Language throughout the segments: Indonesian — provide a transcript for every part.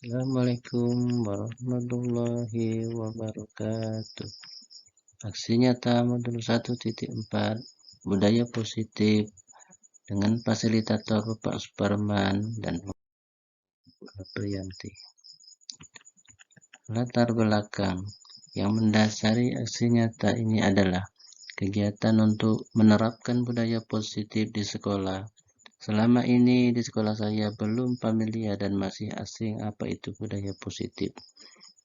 Assalamualaikum warahmatullahi wabarakatuh. Aksi nyata modul 1.4 budaya positif dengan fasilitator Bapak Suparman dan Priyanti. Latar belakang yang mendasari aksi nyata ini adalah kegiatan untuk menerapkan budaya positif di sekolah. Selama ini di sekolah saya belum familiar dan masih asing apa itu budaya positif.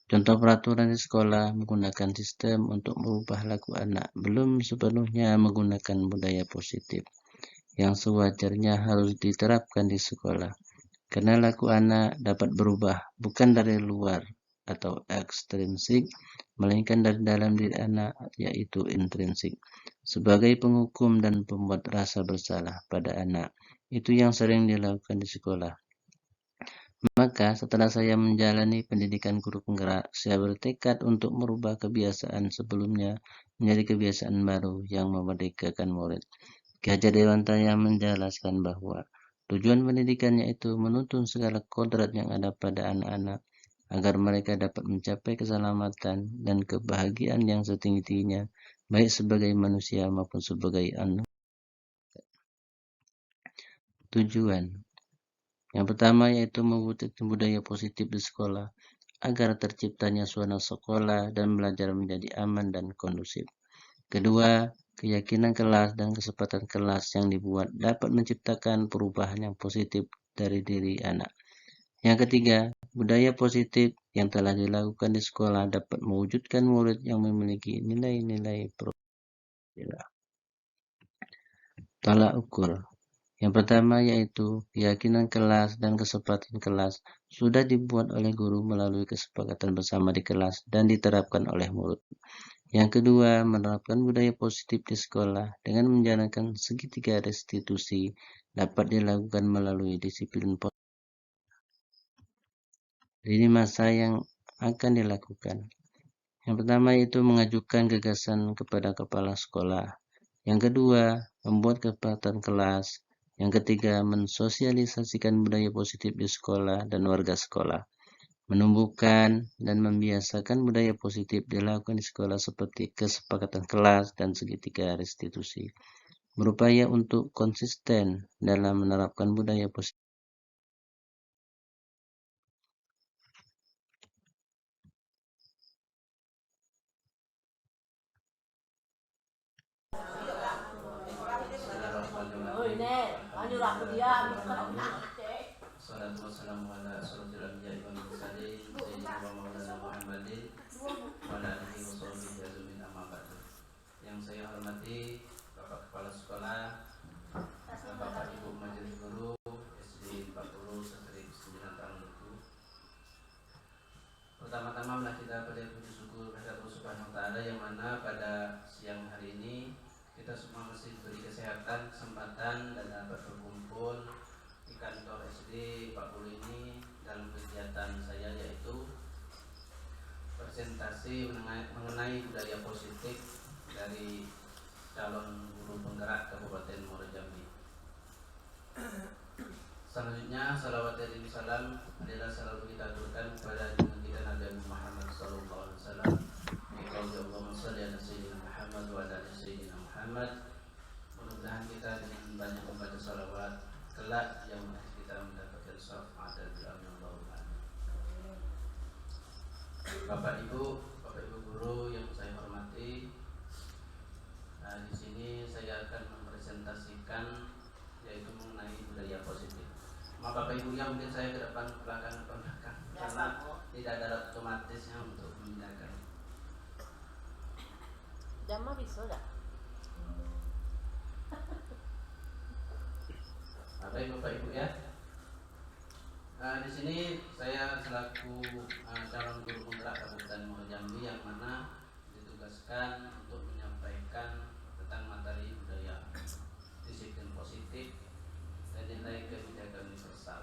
Contoh peraturan di sekolah menggunakan sistem untuk merubah laku anak, belum sepenuhnya menggunakan budaya positif yang sewajarnya harus diterapkan di sekolah. Karena laku anak dapat berubah bukan dari luar atau ekstrinsik, melainkan dari dalam diri anak, yaitu intrinsik. Sebagai penghukum dan pembuat rasa bersalah pada anak, itu yang sering dilakukan di sekolah. Maka setelah saya menjalani pendidikan guru penggerak, saya bertekad untuk merubah kebiasaan sebelumnya menjadi kebiasaan baru yang memerdekakan murid. Ki Hajar Dewantara yang menjelaskan bahwa tujuan pendidikannya itu menuntun segala kodrat yang ada pada anak-anak agar mereka dapat mencapai keselamatan dan kebahagiaan yang setinggi-tingginya, baik sebagai manusia maupun sebagai anak. Tujuan yang pertama yaitu mewujudkan budaya positif di sekolah agar terciptanya suasana sekolah dan belajar menjadi aman dan kondusif. Kedua, keyakinan kelas dan kesempatan kelas yang dibuat dapat menciptakan perubahan yang positif dari diri anak. Yang ketiga, budaya positif yang telah dilakukan di sekolah dapat mewujudkan murid yang memiliki nilai-nilai tolak ukur. Yang pertama yaitu keyakinan kelas dan kesempatan kelas sudah dibuat oleh guru melalui kesepakatan bersama di kelas dan diterapkan oleh murid. Yang kedua, menerapkan budaya positif di sekolah dengan menjalankan segitiga restitusi dapat dilakukan melalui disiplin lini masa yang akan dilakukan. Yang pertama yaitu mengajukan gagasan kepada kepala sekolah. Yang kedua, membuat kesepakatan kelas. Yang ketiga, mensosialisasikan budaya positif di sekolah dan warga sekolah. Menumbuhkan dan membiasakan budaya positif dilakukan di sekolah seperti kesepakatan kelas dan segitiga restitusi. Berupaya untuk konsisten dalam menerapkan budaya positif. Salatu wassalamu ala asrofil anbiya'i wal mursalin sayyidina wa maulana Muhammadin wa ala alihi wa sahbihi ajmain amma ba'du. Yang saya hormati Bapak Kepala Sekolah, Bapak Ibu Majelis Guru SD 40 Setrik 9 tahun itu. Pertama-tama marilah kita pada puji syukur kepada Allah Subhanahu wa taala yang mana pada siang hari ini kita semua masih diberi kesehatan, kesempatan dan dapat berkumpul di kantor SD 40 ini dalam kegiatan saya yaitu presentasi mengenai budaya positif dari calon guru penggerak Kabupaten Muaro Jambi. Selanjutnya salawat dan salam adalah selalu kita aturkan kepada junjungan kita Nabi Muhammad sallallahu alaihi wasallam. Allahumma shalli ala sayyidina Muhammad wa ala ali sayyidina Muhammad. Mudah-mudahan kita dengan banyak membaca salawat kelak yang kita mendapatkan syafaat dari Allah. Bapak Ibu guru yang saya hormati, di sini saya akan mempresentasikan yaitu mengenai budaya positif. Maka Bapak Ibu yang mungkin saya ke depan ke belakang karena tidak ada otomatisnya untuk memindahkan. Jama bisa dah. Bapak Ibu ya. Di sini saya selaku calon guru penggerak Kabupaten Muaro Jambi yang mana ditugaskan untuk menyampaikan tentang materi budaya disiplin positif dan nilai kebijakan universal.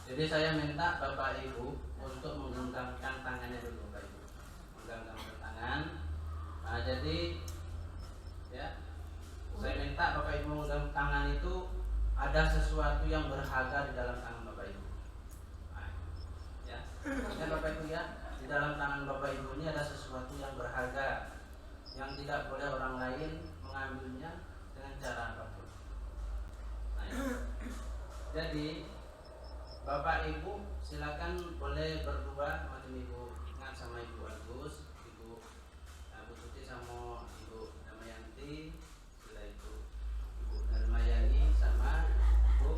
Jadi saya minta Bapak Ibu untuk menggenggamkan tangannya dulu Bapak Ibu, menggenggamkan tangan. Jadi ya, saya minta Bapak Ibu menggenggamkan tangan itu ada sesuatu yang berharga di dalam tangan Bapak Ibu. Ya Bapak Ibu ya, di dalam tangan Bapak Ibu ini ada sesuatu yang berharga yang tidak boleh orang lain mengambilnya dengan cara apapun. Nah, ya. Jadi Bapak Ibu silakan boleh berdua macam Ibu Ingat sama Ibu Agus, Ibu Tuti sama Ibu Damayanti, setelah itu Ibu Darmayani sama Ibu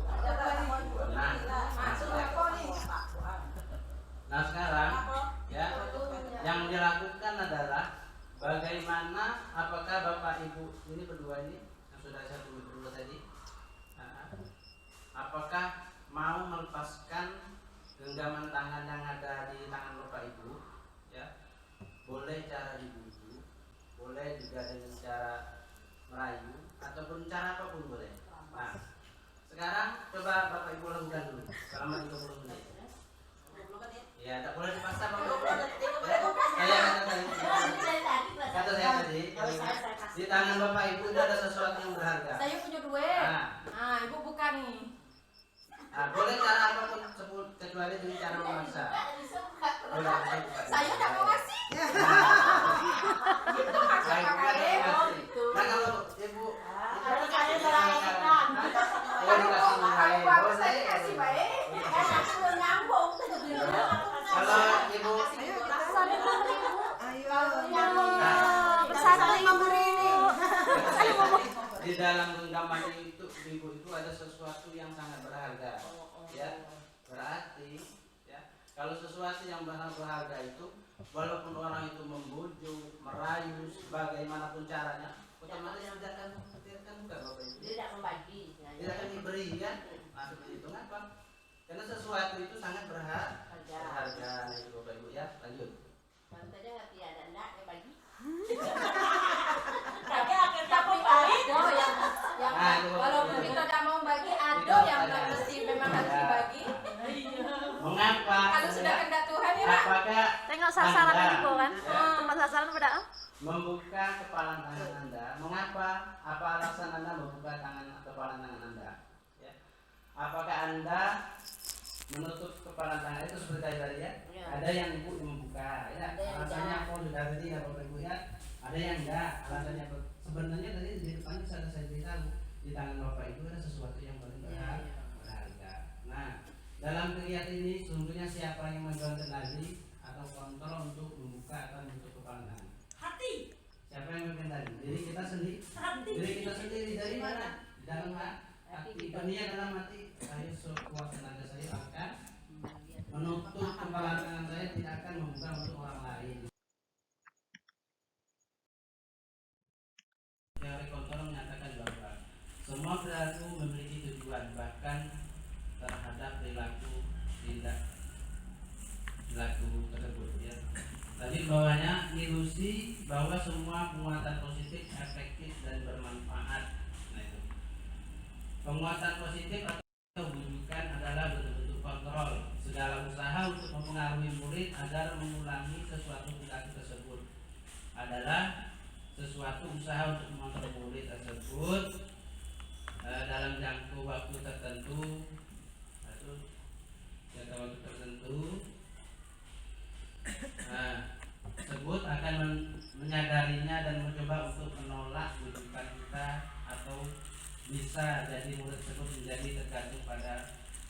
Nah. Nah sekarang ya yang dilakukan adalah bagaimana apakah Bapak Ibu ini berdua ini yang sudah saya tulis dulu tadi, apakah mau melepaskan genggaman tangan yang ada di tangan Bapak Ibu, ya boleh cara dibujuk, boleh juga dengan cara merayu ataupun cara apapun boleh. Nah sekarang coba Bapak Ibu lakukan dulu selama 30 menit. Ya, tak boleh dipaksa Bapak Ibu. Kata saya tadi, di tangan Bapak Ibu itu ada sesuatu yang berharga. Saya punya duit. Nah, Ibu buka nih. Nah, boleh cara apapun kecuali dengan cara memaksa. Boleh, Saya udah mau ngasih. Itu maksud Baik, kakak Ibu. nah kalau Ibu Kalau saya selaikan. boleh dikasih mulai, Bagus saya boleh. kasih baik. Aku udah nyambung. Kalau Ibu Saling memberi ini. di dalam genggaman itu Ibu itu ada sesuatu yang sangat berharga, ya berarti ya kalau sesuatu yang berharga itu walaupun orang itu membujuk, merayu, bagaimanapun caranya, otomatis tidak akan menghadirkan bukan Bapak Ibu. Tidak membagi. Tidak akan diberi kan? Nah seperti itu kenapa? Karena sesuatu itu sangat berharga. Nah itu Bapak Ibu ya lanjut. Mantannya nggak tiada enggak ya bagi. Kakek akan tapi ada yang walaupun kita tidak mau bagi ada yang mesti memang harus dibagi. Mengapa? Kalau sudah kehendak Tuhan ya. Apakah Tengok sasaran Anda, Ibu kan? ya, Tempat sasaran pada membuka kepala tangan Anda? Mengapa? Apa alasan Anda membuka kepala tangan Anda? Ya. Apakah Anda menutup kepala tangan itu seperti tadi ya? Ya. Ada yang Ibu membuka, ya. Alasannya aku sudah tadi ya Bapak Ibu ya. Ada yang enggak, alasannya sebenarnya tadi di depan saya beritahu di tangan Bapak Ibu ada sesuatu yang paling berharga. Nah, dalam kegiatan ini sesungguhnya siapa yang memegang kendali atau kontrol untuk membuka atau menutup kepala tangan? Hati. Siapa yang memegang kendali? Diri kita sendiri. Diri kita sendiri dari mana? Di dalam hati. Berniat dalam hati. Saya sekuat tenaga saya akan menutup kepala tangan saya, tidak akan membuka untuk orang lain. Teori kontrol menyatakan bahwa semua perilaku memiliki tujuan, bahkan terhadap perilaku tindak perilaku tersebut ya. Tadi bawahnya ilusi bahwa semua penguatan positif efektif dan bermanfaat. Nah itu penguatan positif atau bujukan adalah bentuk-bentuk kontrol segala usaha untuk mempengaruhi murid agar mengulangi sesuatu perilaku tersebut adalah sesuatu usaha untuk mengontrol murid tersebut dalam jangka waktu tertentu atau jangka waktu tertentu tersebut akan menyadarinya dan mencoba untuk menolak bujukan kita atau bisa jadi murid tersebut menjadi tergantung pada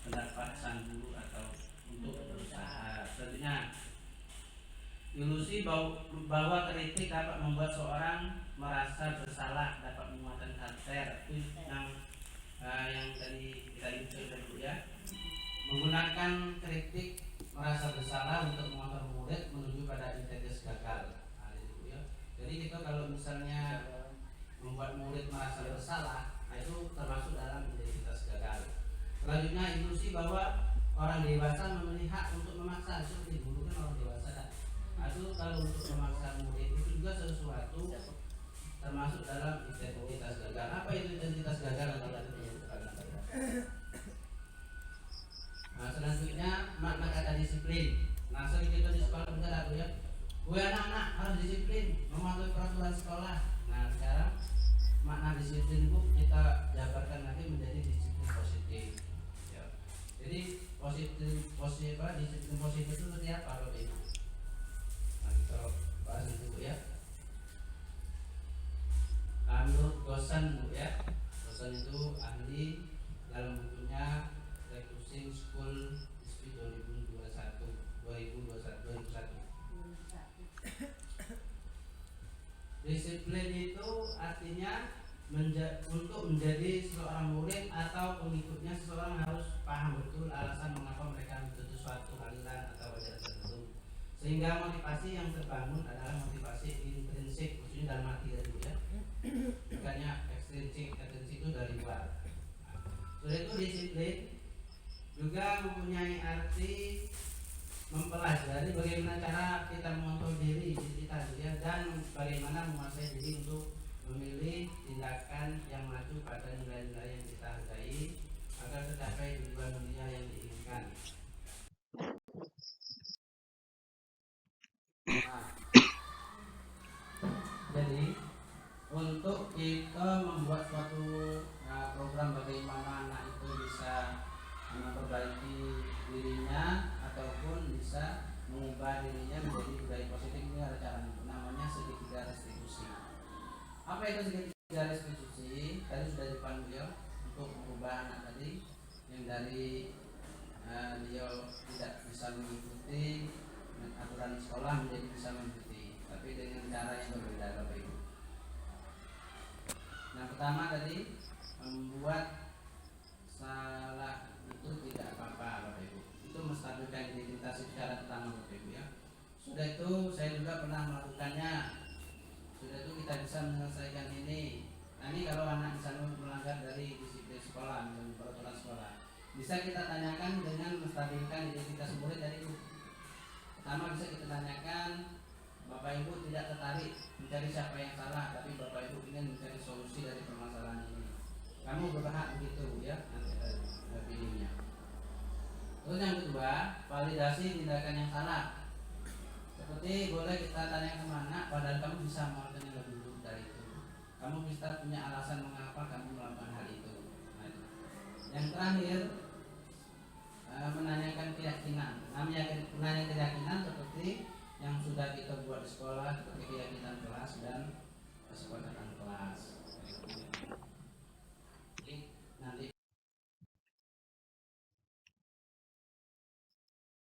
pendapat sang guru atau untuk berusaha. Selanjutnya ilusi bahwa kritik dapat membuat seorang merasa bersalah, dapat menguatkan karakter. Itu yang tadi kita itu ya. Menggunakan kritik merasa bersalah untuk mengontrol murid menuju pada identitas gagal. Nah, itu ya. Jadi kita kalau misalnya membuat murid merasa bersalah, nah itu termasuk dalam identitas gagal. Selanjutnya ilusi bahwa orang dewasa memiliki hak untuk memaksa. Seperti dulu kan orang dewasa kan. Itu kalau untuk memaksa murid itu juga sesuatu termasuk dalam identitas gagal. Apa itu identitas gagal atau nah, selanjutnya makna kata disiplin. Nah, sering kita di sekolah belajar aku ya. Anak-anak harus disiplin, mematuhi peraturan sekolah. Nah, sekarang makna disiplin itu kita jabarkan lagi menjadi disiplin positif. Ya. Jadi disiplin positif itu seperti apa Bapak Ibu? Nah, kita bahas dulu ya. Menurut Gosan Bu ya, Gosan itu ahli dalam bukunya Refusing School Dispute 2021. Disiplin itu artinya untuk menjadi seorang murid atau pengikutnya, seseorang harus paham betul alasan mengapa mereka menuntut suatu aliran atau ajaran tertentu, sehingga motivasi yang terbangun adalah motivasi intrinsik, maksudnya dalam arti dari ya, bukannya ekstrinsik itu dari luar. Sudah itu disiplin juga mempunyai arti mempelajari bagaimana cara kita mengontrol diri kita ya, dan bagaimana menguasai diri untuk memilih tindakan yang maju pada nilai-nilai yang kita hargai agar tercapai tujuan dunia yang diinginkan. Nah, jadi untuk kita membuat suatu program bagaimana anak itu bisa memperbaiki dirinya ataupun bisa mengubah dirinya menjadi budaya positif, ini ada cara namanya segitiga restitusi. Apa itu segitiga restitusi? Tadi sudah dipanggil beliau untuk mengubah anak tadi yang dari dia tidak bisa mengikuti aturan sekolah menjadi bisa mengikuti, tapi dengan cara yang berbeda Bapak Ibu. Yang pertama tadi membuat salah itu tidak apa-apa Bapak Ibu. Itu menstabilkan identitas secara pertama Bapak Ibu ya. Sudah itu saya juga pernah melakukannya. Sudah itu kita bisa menyelesaikan ini. Nah, ini kalau anak misalnya melanggar dari disiplin sekolah, dan peraturan sekolah, bisa kita tanyakan dengan menstabilkan identitas murid dari itu. Pertama bisa kita tanyakan, Bapak Ibu tidak tertarik mencari siapa yang salah, tapi Bapak Ibu ingin mencari solusi dari permasalahan ini. Kamu berhak begitu ya, nanti pilihnya. Terus yang kedua, validasi tindakan yang salah. Seperti boleh kita tanya kemana, padahal kamu bisa melakukan yang lebih buruk dari itu. Kamu bisa punya alasan mengapa kamu melakukan hal itu. Nah, yang terakhir, menanyakan keyakinan. Namanya menanyakan keyakinan